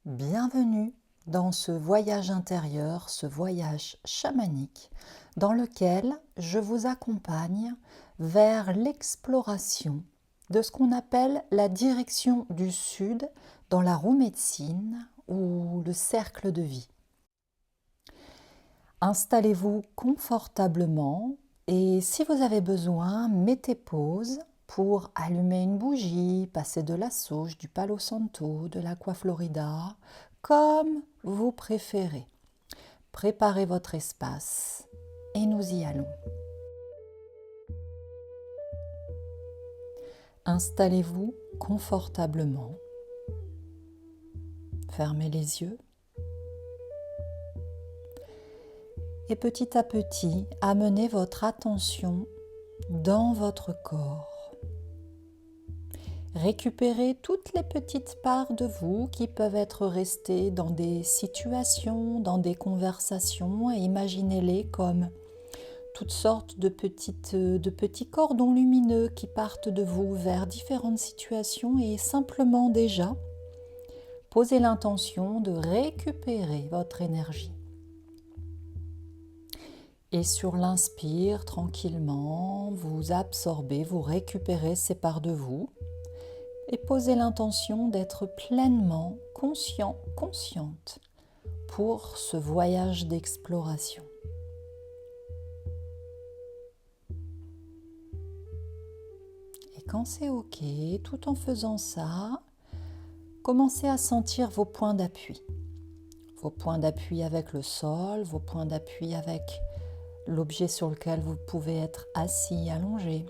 Bienvenue dans ce voyage intérieur, ce voyage chamanique dans lequel je vous accompagne vers l'exploration de ce qu'on appelle la direction du Sud dans la roue médecine ou le cercle de vie. Installez-vous confortablement et si vous avez besoin, mettez pause pour allumer une bougie, passer de la sauge, du palo santo, de l'aqua florida, comme vous préférez. Préparez votre espace et nous y allons. Installez-vous confortablement. Fermez les yeux. Et petit à petit, amenez votre attention dans votre corps. Récupérez toutes les petites parts de vous qui peuvent être restées dans des situations, dans des conversations, et imaginez-les comme toutes sortes de petits cordons lumineux qui partent de vous vers différentes situations et simplement déjà posez l'intention de récupérer votre énergie. Et sur l'inspire, tranquillement, vous absorbez, vous récupérez ces parts de vous et posez l'intention d'être pleinement conscient, consciente pour ce voyage d'exploration. Et quand c'est OK, tout en faisant ça, commencez à sentir vos points d'appui. Vos points d'appui avec le sol, vos points d'appui avec l'objet sur lequel vous pouvez être assis, allongé.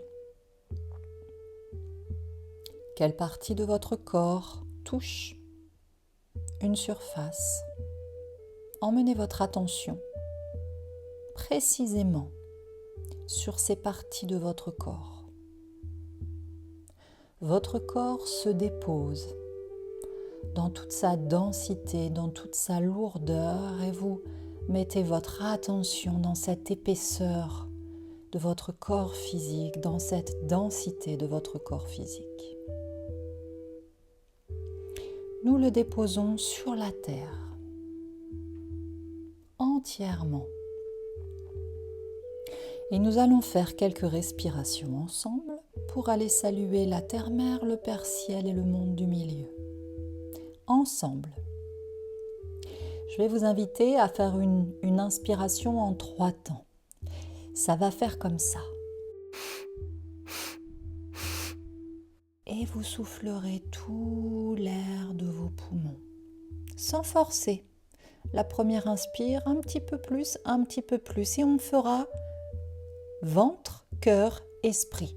Quelle partie de votre corps touche une surface? Emmenez votre attention précisément sur ces parties de votre corps. Votre corps se dépose dans toute sa densité, dans toute sa lourdeur et vous mettez votre attention dans cette épaisseur de votre corps physique, dans cette densité de votre corps physique. Nous le déposons sur la terre, entièrement. Et nous allons faire quelques respirations ensemble pour aller saluer la terre-mère, le Père-Ciel et le monde du milieu. Ensemble. Je vais vous inviter à faire une inspiration en 3 temps. Ça va faire comme ça. Et vous soufflerez tout l'air de vos poumons, sans forcer. La première inspire, un petit peu plus, et on fera ventre, cœur, esprit.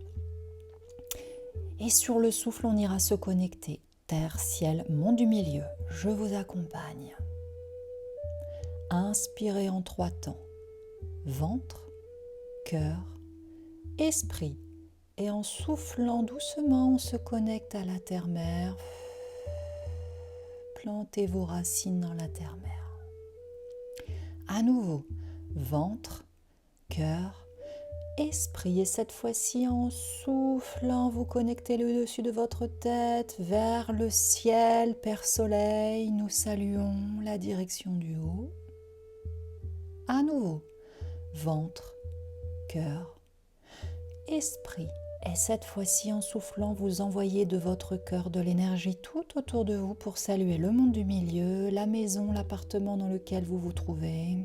Et sur le souffle, on ira se connecter. Terre, ciel, monde du milieu, je vous accompagne. Inspirez en 3 temps. Ventre, cœur, esprit. Et en soufflant doucement, on se connecte à la terre-mère. Plantez vos racines dans la terre-mère. À nouveau, ventre, cœur, esprit. Et cette fois-ci, en soufflant, vous connectez le dessus de votre tête vers le ciel, Père Soleil. Nous saluons la direction du haut. À nouveau, ventre, cœur, esprit. Et cette fois-ci, en soufflant, vous envoyez de votre cœur de l'énergie tout autour de vous pour saluer le monde du milieu, la maison, l'appartement dans lequel vous vous trouvez,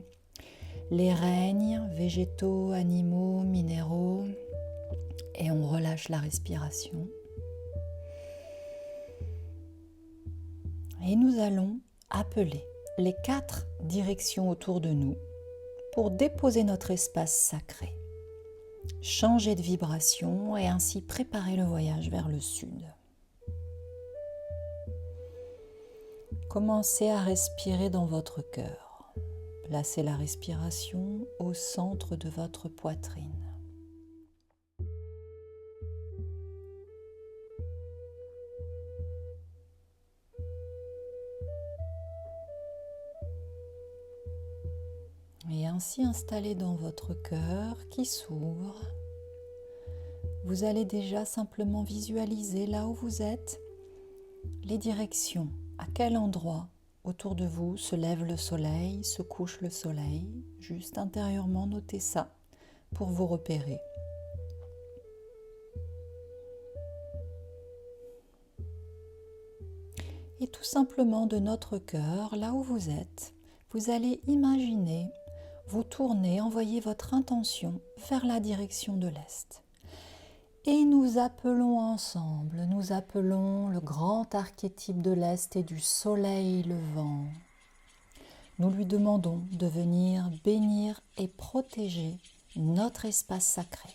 les règnes, végétaux, animaux, minéraux. Et on relâche la respiration. Et nous allons appeler les 4 directions autour de nous pour déposer notre espace sacré. Changer de vibration et ainsi préparer le voyage vers le sud. Commencez à respirer dans votre cœur. Placez la respiration au centre de votre poitrine. Et ainsi installé dans votre cœur qui s'ouvre, vous allez déjà simplement visualiser là où vous êtes, les directions, à quel endroit autour de vous se lève le soleil, se couche le soleil. Juste intérieurement, notez ça pour vous repérer. Et tout simplement de notre cœur, là où vous êtes, vous allez imaginer, vous tourner, envoyer votre intention vers la direction de l'Est. Et nous appelons ensemble, nous appelons le grand archétype de l'Est et du soleil levant. Nous lui demandons de venir bénir et protéger notre espace sacré.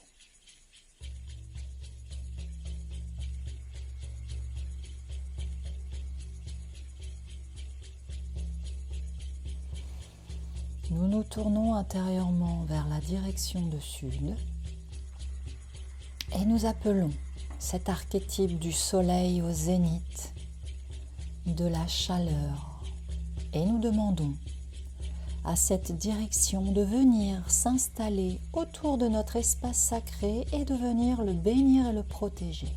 Nous nous tournons intérieurement vers la direction de sud et nous appelons cet archétype du soleil au zénith, de la chaleur, et nous demandons à cette direction de venir s'installer autour de notre espace sacré et de venir le bénir et le protéger.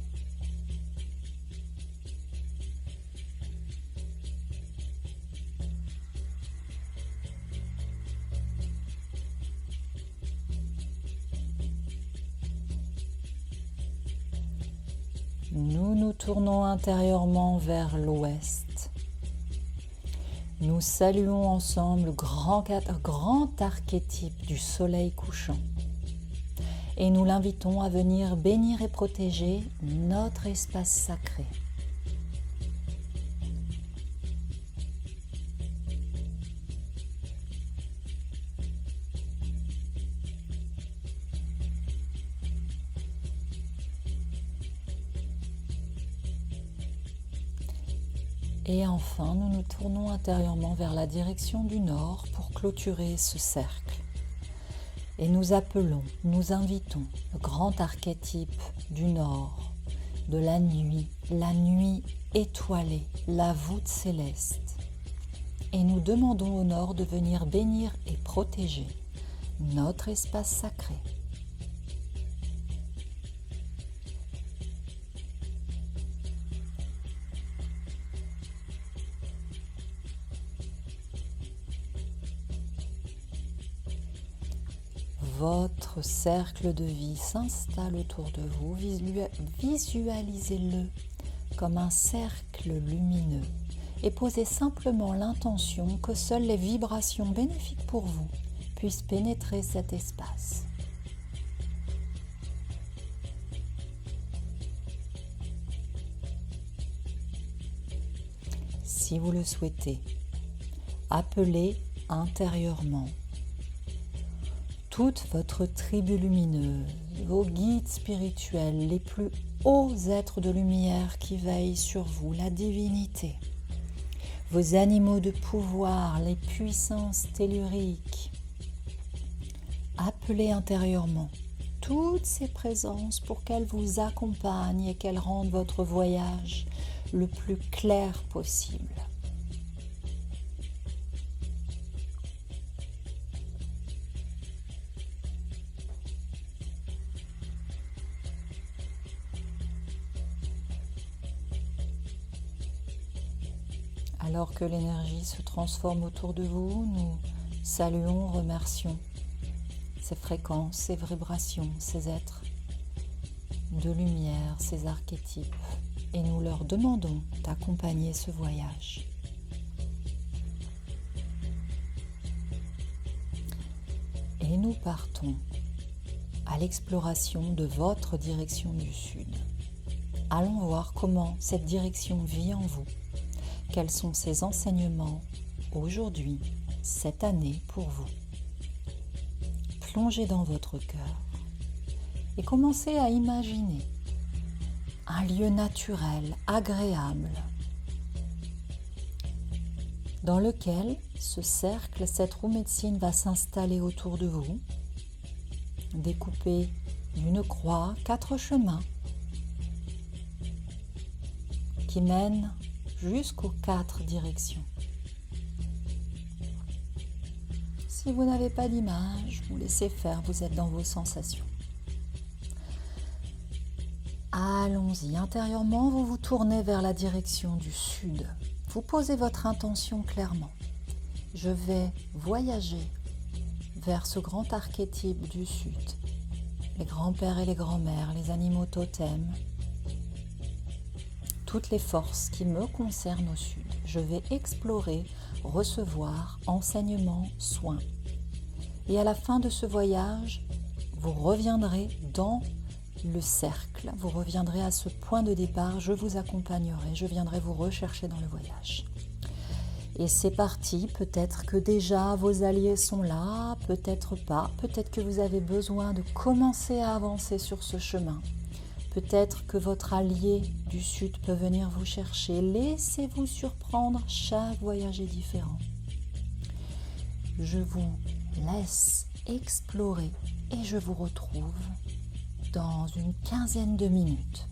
Nous nous tournons intérieurement vers l'ouest. Nous saluons ensemble le grand archétype du soleil couchant et nous l'invitons à venir bénir et protéger notre espace sacré. Et enfin, nous nous tournons intérieurement vers la direction du nord pour clôturer ce cercle. Et nous appelons, nous invitons le grand archétype du nord, de la nuit étoilée, la voûte céleste. Et nous demandons au nord de venir bénir et protéger notre espace sacré. Votre cercle de vie s'installe autour de vous, visualisez-le comme un cercle lumineux et posez simplement l'intention que seules les vibrations bénéfiques pour vous puissent pénétrer cet espace. Si vous le souhaitez, appelez intérieurement toute votre tribu lumineuse, vos guides spirituels, les plus hauts êtres de lumière qui veillent sur vous, la divinité, vos animaux de pouvoir, les puissances telluriques. Appelez intérieurement toutes ces présences pour qu'elles vous accompagnent et qu'elles rendent votre voyage le plus clair possible. Alors que l'énergie se transforme autour de vous, nous saluons, remercions ces fréquences, ces vibrations, ces êtres de lumière, ces archétypes, et nous leur demandons d'accompagner ce voyage. Et nous partons à l'exploration de votre direction du sud. Allons voir comment cette direction vit en vous. Quels sont ses enseignements aujourd'hui, cette année pour vous? Plongez dans votre cœur et commencez à imaginer un lieu naturel, agréable, dans lequel ce cercle, cette roue médecine va s'installer autour de vous, découpé d'une croix, 4 chemins qui mènent jusqu'aux 4 directions. Si vous n'avez pas d'image, vous laissez faire, vous êtes dans vos sensations. Allons-y, intérieurement, vous vous tournez vers la direction du sud. vous posez votre intention clairement. Je vais voyager vers ce grand archétype du Sud, les grands-pères et les grands-mères, les animaux totems, toutes les forces qui me concernent au Sud. Je vais explorer, recevoir, enseignement, soins. Et à la fin de ce voyage, vous reviendrez dans le cercle, vous reviendrez à ce point de départ, je vous accompagnerai, je viendrai vous rechercher dans le voyage. Et c'est parti, peut-être que déjà vos alliés sont là, peut-être pas, peut-être que vous avez besoin de commencer à avancer sur ce chemin. Peut-être que votre allié du Sud peut venir vous chercher. Laissez-vous surprendre, chaque voyage est différent. Je vous laisse explorer et je vous retrouve dans une quinzaine de minutes.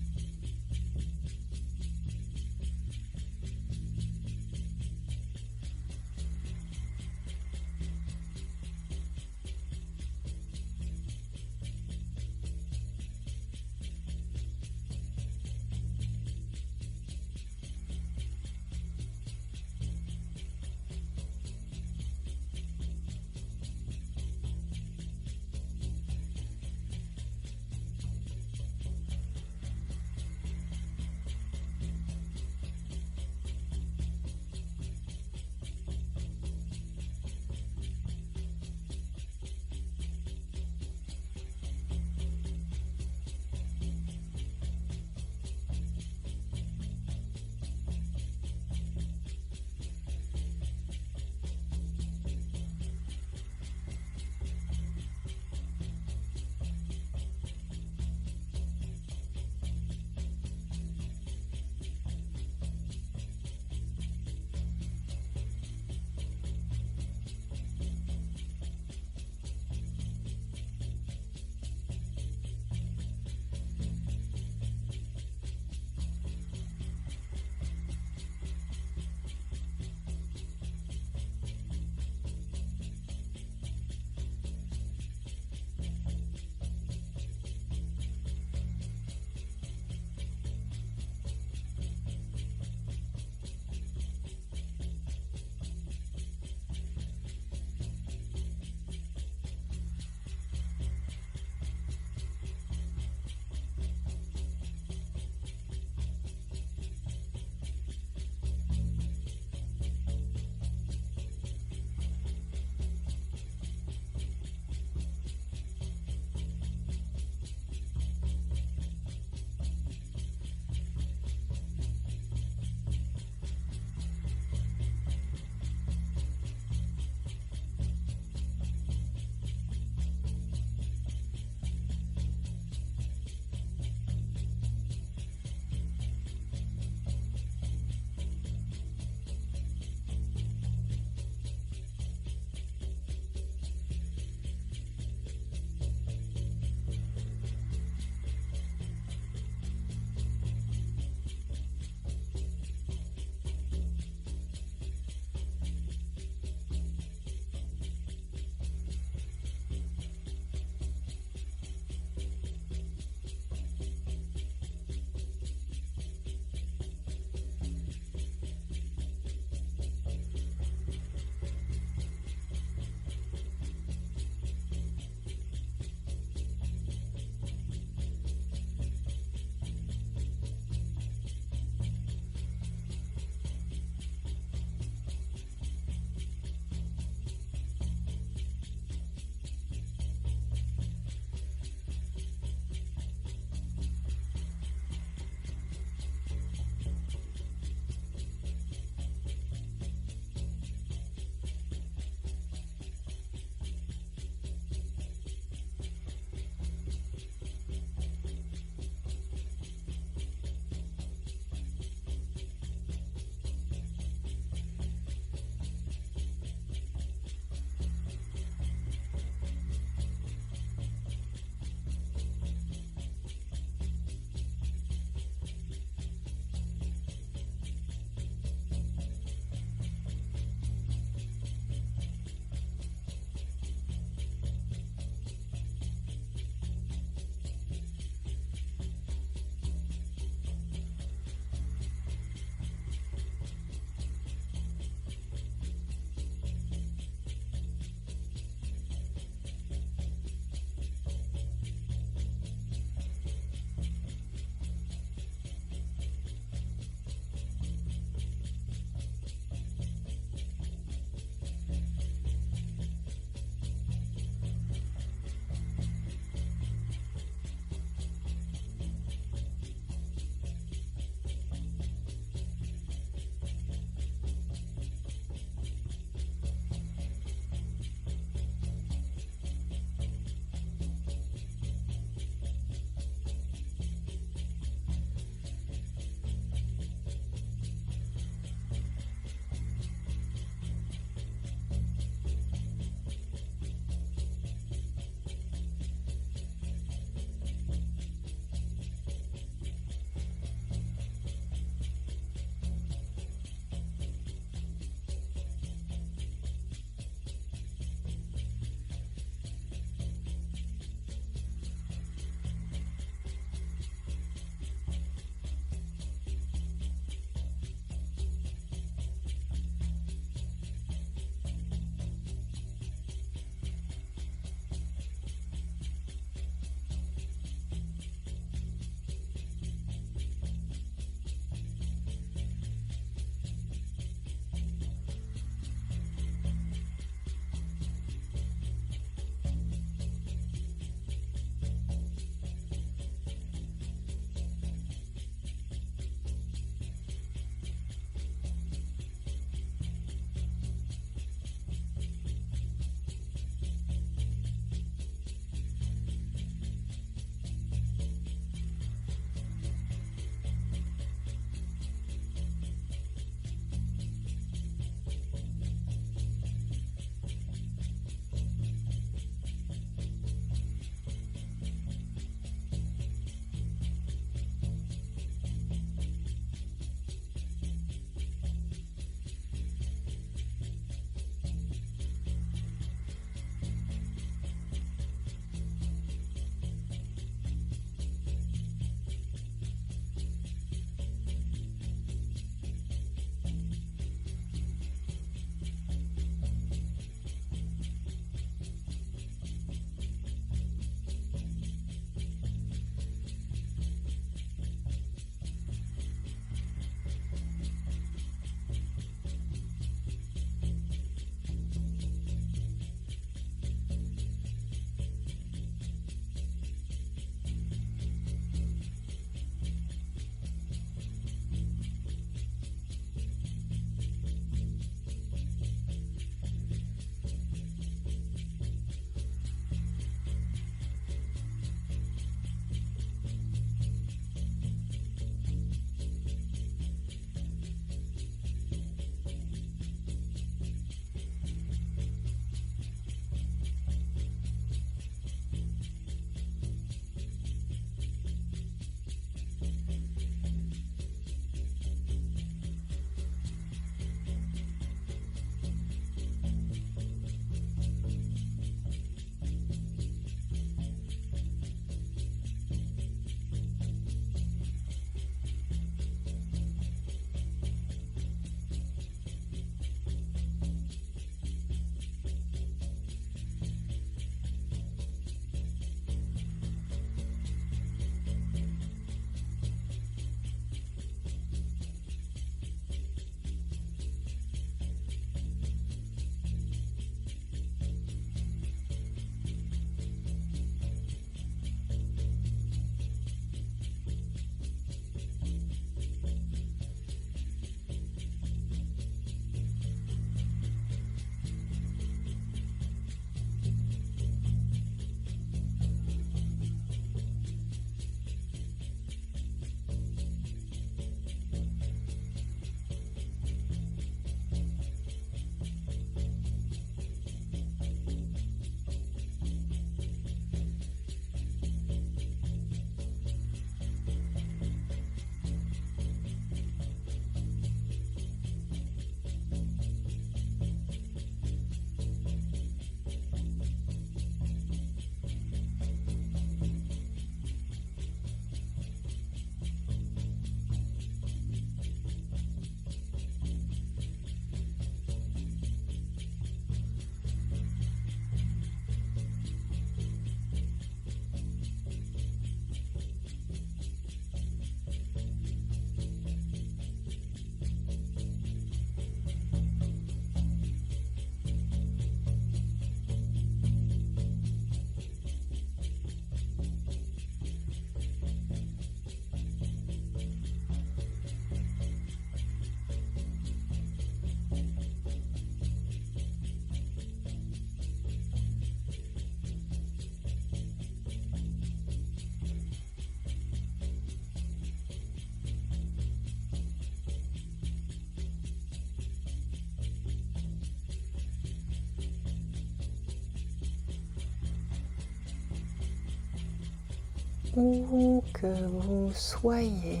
où que vous soyez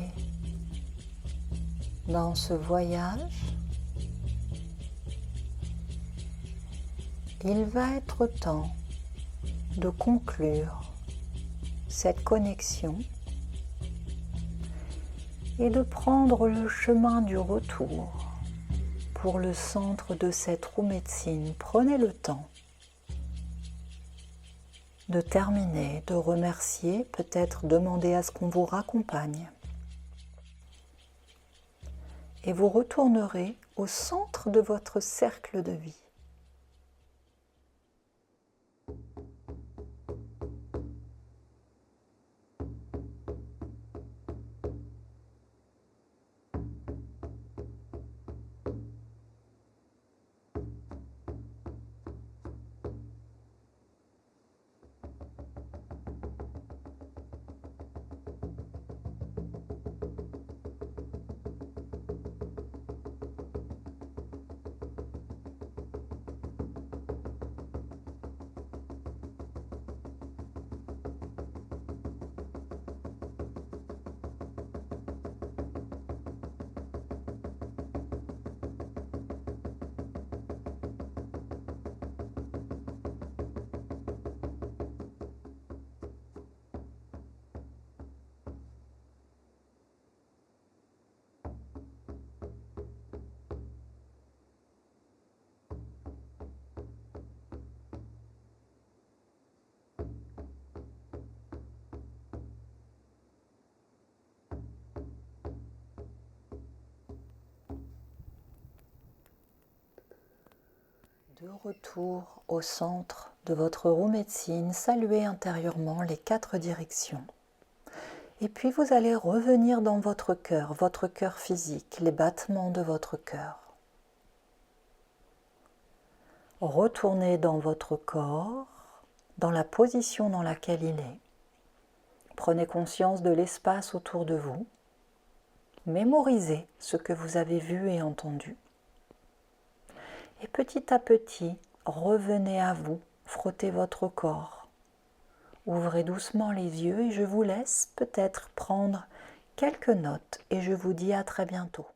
dans ce voyage, il va être temps de conclure cette connexion et de prendre le chemin du retour pour le centre de cette roue médecine. Prenez le temps de terminer, de remercier, peut-être demander à ce qu'on vous raccompagne. Et vous retournerez au centre de votre cercle de vie. De retour au centre de votre roue médecine, saluez intérieurement les 4 directions. Et puis vous allez revenir dans votre cœur physique, les battements de votre cœur. Retournez dans votre corps, dans la position dans laquelle il est. Prenez conscience de l'espace autour de vous. Mémorisez ce que vous avez vu et entendu. Et petit à petit, revenez à vous, frottez votre corps. Ouvrez doucement les yeux et je vous laisse peut-être prendre quelques notes et je vous dis à très bientôt.